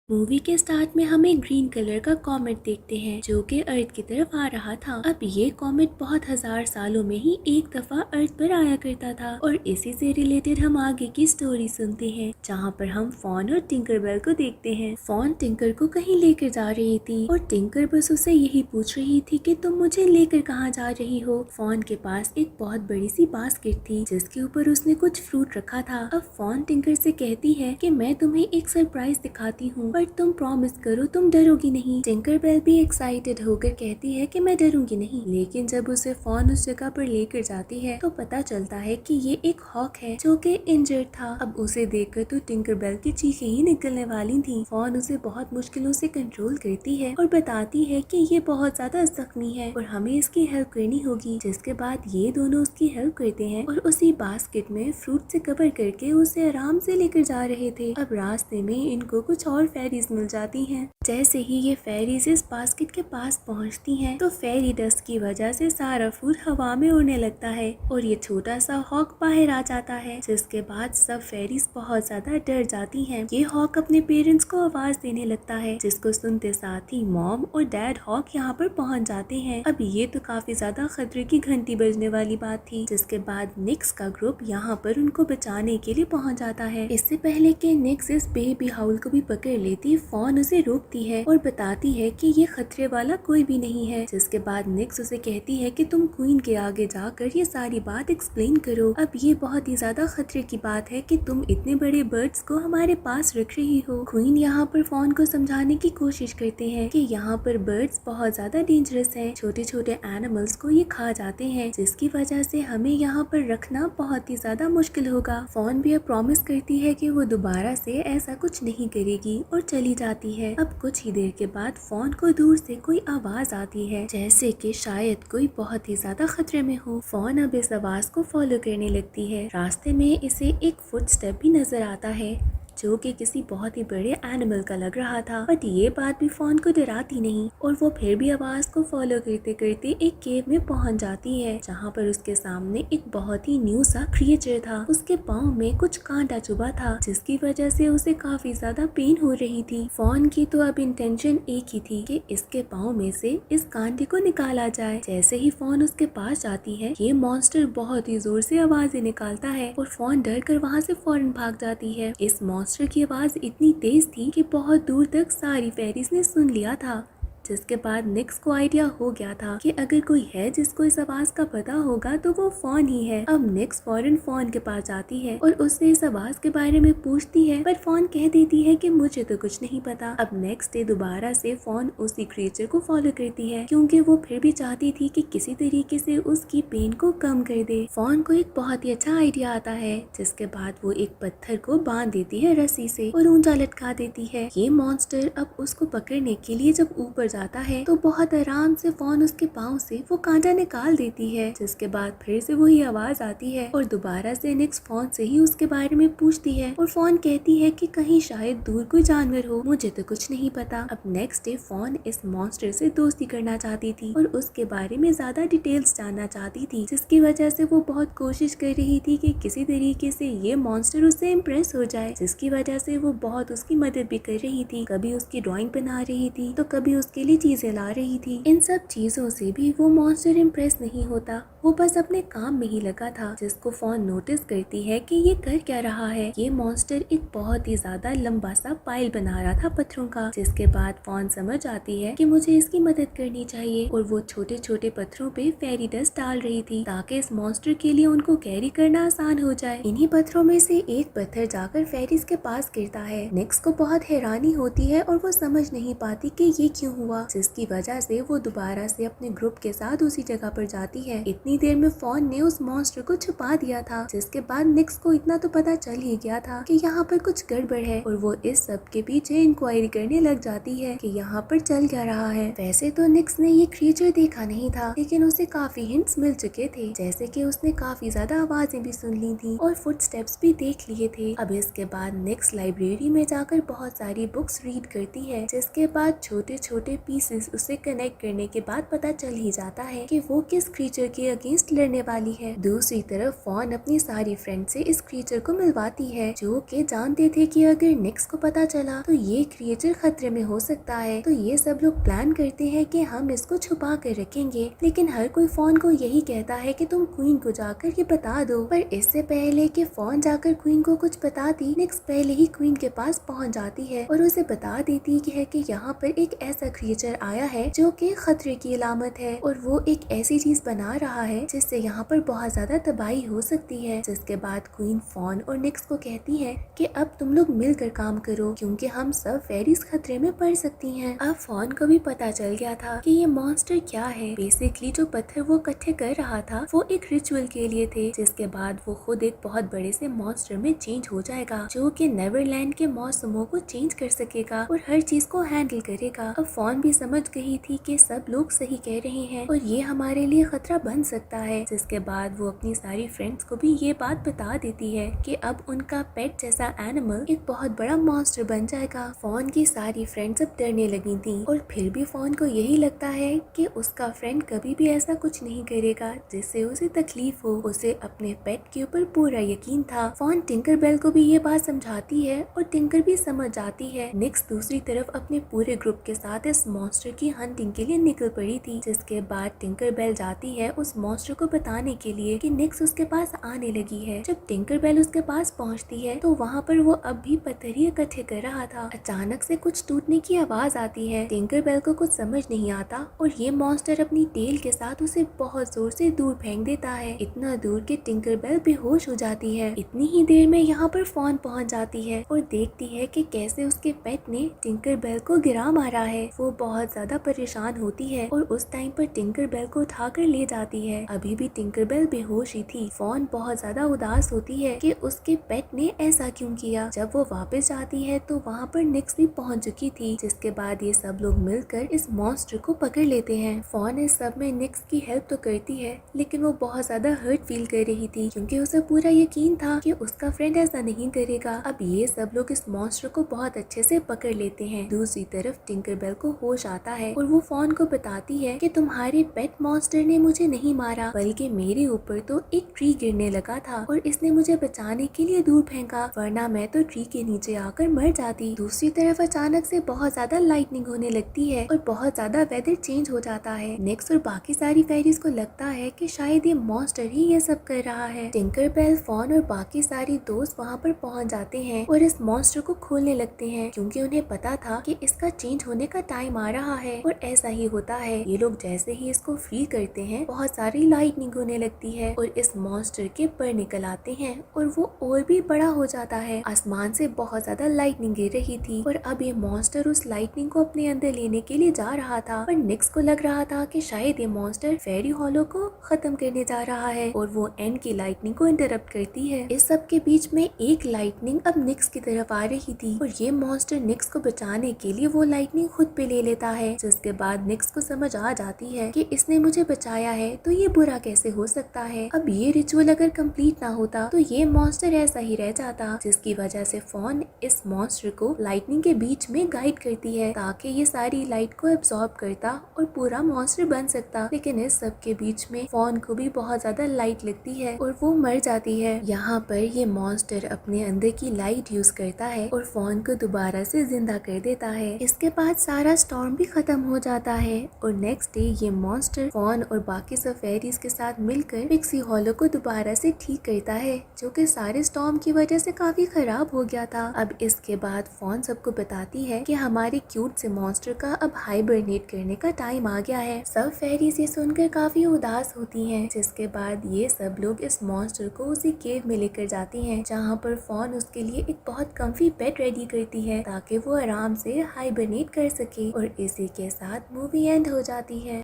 Movie के start में हमें ग्रीन कलर का कॉमेट देखते हैं जो कि अर्थ की तरफ आ रहा था। अब ये कॉमेट बहुत हजार सालों में ही एक दफा अर्थ पर आया करता था और इसी से रिलेटेड हम आगे की स्टोरी सुनते हैं जहाँ पर हम फॉन और टिंकरबेल को देखते हैं। फॉन टिंकर को कहीं लेकर जा रही थी और टिंकर बस उसे यही पूछ रही थी कि तुम मुझे लेकर कहाँ जा रही हो। फॉन के पास एक बहुत बड़ी सी बास्केट थी जिसके ऊपर उसने कुछ फ्रूट रखा था। अब फॉन टिंकर से कहती है कि मैं तुम्हें एक सरप्राइज दिखाती हूँ पर तुम प्रॉमिस करो तुम डरोगी नहीं। टिंकरबेल भी एक्साइटेड होकर कहती है कि मैं डरूंगी नहीं, लेकिन जब उसे फॉन उस जगह पर लेकर जाती है तो पता चलता है कि ये एक हॉक है जो कि इंजर्ड था। अब उसे देखकर तो टिंकरबेल की चीखें ही निकलने वाली थी। फॉन उसे बहुत मुश्किलों से कंट्रोल करती है और बताती है कि ये बहुत ज्यादा जख्मी है और हमें इसकी हेल्प करनी होगी, जिसके बाद ये दोनों उसकी हेल्प करते हैं और उसी बास्केट में फ्रूट से कवर करके उसे आराम से लेकर जा रहे थे। अब रास्ते में इनको कुछ और फेरीज मिल जाती हैं। जैसे ही ये फेरीज इस बास्केट के पास पहुंचती हैं तो फेरी डस्ट की वजह से सारा फूड हवा में उड़ने लगता है और ये छोटा सा हॉक बाहर आ जाता है, जिसके बाद सब फेरीज बहुत ज्यादा डर जाती हैं। ये हॉक अपने पेरेंट्स को आवाज देने लगता है, जिसको सुनते साथ ही मॉम और डैड हॉक यहाँ पर पहुँच जाते हैं। अब ये तो काफी ज्यादा खतरे की घंटी बजने वाली बात थी, जिसके बाद निक्स का ग्रुप यहाँ पर उनको बचाने के लिए पहुँच जाता है। इससे पहले कि निक्स इस बेबी हाउल को भी पकड़ लेती, फॉन उसे रोकती है और बताती है कि ये खतरे वाला कोई भी नहीं है। जिसके बाद निक्स उसे कहती है कि तुम क्वीन के आगे जाकर ये सारी बात एक्सप्लेन करो। अब ये बहुत ही ज्यादा खतरे की बात है कि तुम इतने बड़े बर्ड्स को हमारे पास रख रही हो। क्वीन यहाँ पर फॉन को समझाने की कोशिश करते हैं कि यहाँ पर बर्ड्स बहुत ज्यादा डेंजरस हैं, छोटे छोटे एनिमल्स को ये खा जाते हैं, जिसकी वजह से हमें यहाँ पर रखना बहुत ही ज्यादा मुश्किल होगा। फॉन भी अब प्रॉमिस करती है कि वो दोबारा से ऐसा कुछ नहीं करेगी और चली जाती है। अब कुछ ही देर के बाद फॉन को दूर से कोई आवाज आती है, जैसे कि शायद कोई बहुत ही ज्यादा खतरे में हो। फॉन अब इस आवाज को फॉलो करने लगती है। रास्ते में इसे एक फुटस्टेप भी नजर आता है जो कि किसी बहुत ही बड़े एनिमल का लग रहा था, बट ये बात भी फॉन को डराती नहीं और वो फिर भी आवाज को फॉलो करते करते एक केव में पहुंच जाती है, जहाँ पर उसके सामने एक बहुत ही न्यू सा क्रिएचर था। उसके पाँव में कुछ कांटा चुभा था, जिसकी वजह से उसे काफी ज्यादा पेन हो रही थी। फॉन की तो अब इंटेंशन एक ही थी कि इसके पाँव में से इस कांटे को निकाला जाए। जैसे ही फॉन उसके पास जाती है, ये मॉन्स्टर बहुत ही जोर से आवाजें निकालता है और फॉन डर कर वहाँ से फौरन भाग जाती है। इस मॉन्स्टर की आवाज इतनी तेज थी कि बहुत दूर तक सारी फेरीज ने सुन लिया था, जिसके बाद निक्स को आइडिया हो गया था कि अगर कोई है जिसको इस आवाज का पता होगा तो वो फॉन ही है। अब निक्स फौरन फॉन के पास जाती है और उससे इस आवाज के बारे में पूछती है, पर फॉन कह देती है कि मुझे तो कुछ नहीं पता। अब नेक्स्ट डे दोबारा से फॉन उसी क्रिएचर को फॉलो करती है, क्योंकि वो फिर भी चाहती थी कि किसी तरीके से उसकी पेन को कम कर दे। फॉन को एक बहुत ही अच्छा आइडिया आता है, जिसके बाद वो एक पत्थर को बांध देती है रस्सी से और ऊंचा लटका देती है। ये मॉन्स्टर अब उसको पकड़ने के लिए जब ऊपर जाता है तो बहुत आराम से फॉन उसके पाँव से वो कांटा निकाल देती है, जिसके बाद फिर से वही आवाज आती है और दोबारा से निक्स फॉन से ही उसके बारे में पूछती है और फॉन कहती है कि कहीं शायद दूर कोई जानवर हो, मुझे तो कुछ नहीं पता। अब नेक्स्ट डे फॉन इस मॉन्स्टर से दोस्ती करना चाहती थी और उसके बारे में ज्यादा डिटेल्स जानना चाहती थी, जिसकी वजह से वो बहुत कोशिश कर रही थी कि किसी तरीके से ये मॉन्स्टर उससे इम्प्रेस हो जाए, जिसकी वजह से वो बहुत उसकी मदद भी कर रही थी। कभी उसकी ड्राइंग बना रही थी तो कभी उसके लिए चीजें ला रही थी। इन सब चीजों से भी वो मॉन्स्टर इम्प्रेस नहीं होता, वो बस अपने काम में ही लगा था, जिसको फॉन नोटिस करती है कि ये कर क्या रहा है। ये मॉन्स्टर एक बहुत ही ज्यादा लंबा सा पाइल बना रहा था पत्थरों का, जिसके बाद फॉन समझ आती है कि मुझे इसकी मदद करनी चाहिए और वो छोटे छोटे पत्थरों पे फेरी डस्ट डाल रही थी ताकि इस मॉन्स्टर के लिए उनको कैरी करना आसान हो जाए। इन्हीं पत्थरों में से एक पत्थर जाकर फेरीज के पास गिरता है। निक्स को बहुत हैरानी होती है और वो समझ नहीं पाती कि ये क्यों हुआ, जिसकी वजह से वो दोबारा से अपने ग्रुप के साथ उसी जगह पर जाती है। इतनी देर में फॉन ने उस मॉन्स्टर को छुपा दिया था, जिसके बाद निक्स को इतना तो पता चल ही गया था कि यहाँ पर कुछ गड़बड़ है और वो इस सब के पीछे इंक्वायरी करने लग जाती है कि यहाँ पर चल क्या रहा है। वैसे तो निक्स ने ये क्रिएचर देखा नहीं था, लेकिन उसे काफी हिंट्स मिल चुके थे, जैसे कि उसने काफी ज्यादा आवाजें भी सुन ली थी और फुटस्टेप्स भी देख लिए थे। अब इसके बाद निक्स लाइब्रेरी में जाकर बहुत सारी बुक्स रीड करती है, जिसके बाद छोटे छोटे पीसेस उसे कनेक्ट करने के बाद पता चल ही जाता है कि वो किस क्रीचर के अगेंस्ट लड़ने वाली है। दूसरी तरफ फॉन अपनी सारी फ्रेंड से इस क्रिएचर को मिलवाती है, जो कि जानते थे कि अगर निक्स को पता चला तो ये क्रिएचर खतरे में हो सकता है। तो ये सब लोग प्लान करते हैं कि हम इसको छुपा कर रखेंगे, लेकिन हर कोई फॉन को यही कहता है कि तुम क्वीन को जाकर ये बता दो। पर इससे पहले कि फॉन जाकर क्वीन को कुछ बताती, निक्स पहले ही क्वीन के पास पहुंच जाती है और उसे बता देती है कि यहाँ पर एक ऐसा क्रिएचर आया है जो कि खतरे की अलामत है और वो एक ऐसी चीज बना रहा है जिससे यहाँ पर बहुत ज्यादा तबाही हो सकती है। जिसके बाद क्वीन फॉन और निक्स को कहती है कि अब तुम लोग मिलकर काम करो, क्योंकि हम सब फेरीज खतरे में पड़ सकती हैं। अब फॉन को भी पता चल गया था कि ये मॉन्स्टर क्या है। बेसिकली जो पत्थर वो इकट्ठे कर रहा था वो एक रिचुअल के लिए थे, जिसके बाद वो खुद एक बहुत बड़े से मॉन्स्टर में चेंज हो जाएगा, जो कि नेवरलैंड के मौसमों को चेंज कर सकेगा और हर चीज को हैंडल करेगा। अब फॉन भी समझ गई थी कि सब लोग सही कह रहे हैं और ये हमारे लिए खतरा बन सकता है। जिसके बाद वो अपनी सारी फ्रेंड्स को भी ये बात बता देती है कि अब उनका पेट जैसा एनिमल एक बहुत बड़ा मॉन्स्टर बन जाएगा। फॉन की सारी फ्रेंड्स अब डरने लगी थी और फिर भी फॉन को यही लगता है कि उसका फ्रेंड कभी भी ऐसा कुछ नहीं करेगा जिससे उसे तकलीफ हो। उसे अपने पेट के ऊपर पूरा यकीन था। फॉन टिंकरबेल को भी ये बात समझाती है और टिंकर भी समझ जाती है। निक्स दूसरी तरफ अपने पूरे ग्रुप के साथ इस मॉन्स्टर की हंटिंग के लिए निकल पड़ी थी। जिसके बाद टिंकरबेल जाती है उस मॉन्स्टर को बताने के लिए कि निक्स उसके पास आने लगी है। जब टिंकरबेल उसके पास पहुंचती है तो वहाँ पर वो अब भी पत्थर ही इकट्ठे कर रहा था। अचानक से कुछ टूटने की आवाज आती है। टिंकरबेल को कुछ समझ नहीं आता और ये मॉन्स्टर अपनी टेल के साथ उसे बहुत जोर से दूर फेंक देता है, इतना दूर कि टिंकरबेल बेहोश हो जाती है। इतनी ही देर में यहाँ पर फॉन पहुँच जाती है और देखती है कि कैसे उसके पेट ने टिंकरबेल को गिरा मारा है। वो बहुत ज्यादा परेशान होती है और उस टाइम पर टिंकरबेल को उठाकर ले जाती है। अभी भी टिंकरबेल बेहोश ही थी। फॉन बहुत ज्यादा उदास होती है कि उसके पेट ने ऐसा क्यों किया। जब वो वापस जाती है तो वहाँ पर निक्स भी पहुँच चुकी थी। जिसके बाद ये सब लोग मिलकर इस मॉन्स्टर को पकड़ लेते हैं। फॉन इस सब में निक्स की हेल्प तो करती है, लेकिन वो बहुत ज्यादा हर्ट फील कर रही थी, क्योंकि उसे पूरा यकीन था कि उसका फ्रेंड ऐसा नहीं करेगा। अब ये सब लोग इस मॉन्स्टर को बहुत अच्छे से पकड़ लेते हैं। दूसरी तरफ टिंकरबेल को होश आता है और वो फॉन को बताती है कि तुम्हारे पेट मॉन्स्टर ने मुझे नहीं मारा, बल्कि मेरे ऊपर तो एक ट्री गिरने लगा था और इसने मुझे बचाने के लिए दूर फेंका, वरना मैं तो ट्री के नीचे आकर मर जाती। दूसरी तरफ अचानक से बहुत ज्यादा लाइटनिंग होने लगती है और बहुत ज्यादा वेदर चेंज हो जाता है। निक्स और बाकी सारी फेरीज को लगता है कि शायद ये मॉन्स्टर ही ये सब कर रहा है। टिंकरबेल, फॉन और बाकी सारी दोस्त वहाँ पर पहुँच जाते हैं और इस मॉन्स्टर को खोलने लगते हैं, क्योंकि उन्हें पता था कि इसका चेंज होने का टाइम आ रहा है। और ऐसा ही होता है। ये लोग जैसे ही इसको फ्री करते हैं बहुत सारी लाइटनिंग होने लगती है और इस मॉन्स्टर के पर निकल आते हैं और वो और भी बड़ा हो जाता है। आसमान से बहुत ज्यादा लाइटनिंग गिर रही थी और अब ये मॉन्स्टर उस लाइटनिंग को अपने अंदर लेने के लिए जा रहा था। पर निक्स को लग रहा था कि शायद ये मॉन्स्टर फेरी हॉलो को खत्म करने जा रहा है और वो एंड की लाइटनिंग को इंटरप्ट करती है। इस सब के बीच में एक लाइटनिंग अब निक्स की तरफ आ रही थी और ये मॉन्स्टर निक्स को बचाने के लिए वो लाइटनिंग खुद पे ले लेता है। जिसके बाद निक्स को समझ आ जाती है कि इसने मुझे बचाया है तो ये बुरा कैसे हो सकता है। अब ये रिचुअल अगर कंप्लीट ना होता तो ये मॉन्स्टर ऐसा ही रह जाता, जिसकी वजह से फॉन इस मॉन्स्टर को लाइटनिंग के बीच में गाइड करती है ताकि ये सारी लाइट को एब्जॉर्ब करता और पूरा मॉन्स्टर बन सकता। लेकिन इस सब के बीच में फॉन को भी बहुत ज्यादा लाइट लगती है और वो मर जाती है। यहाँ पर ये मॉन्स्टर अपने अंदर की लाइट यूज करता है और फॉन को दोबारा से जिंदा कर देता है। इसके बाद सारा स्टॉर्म भी खत्म हो जाता है और नेक्स्ट डे ये मॉन्स्टर फॉन और बाकी सब फेरीज के साथ मिलकर पिक्सी हॉलो को दोबारा से ठीक करता है, जो कि सारे स्टॉर्म की वजह से काफी खराब हो गया था। अब इसके बाद फॉन सबको बताती है कि हमारे क्यूट से मॉन्स्टर का अब हाइबरनेट करने का टाइम आ गया है। सब फेरीज ये सुनकर काफी उदास होती हैं। जिसके बाद ये सब लोग इस मॉन्स्टर को उसी केव में लेकर जाती हैं, जहाँ पर फॉन उसके लिए एक बहुत कम्फी बेड रेडी करती है ताकि वो आराम से हाइबरनेट कर सके। और इसी के साथ मूवी एंड हो जाती है।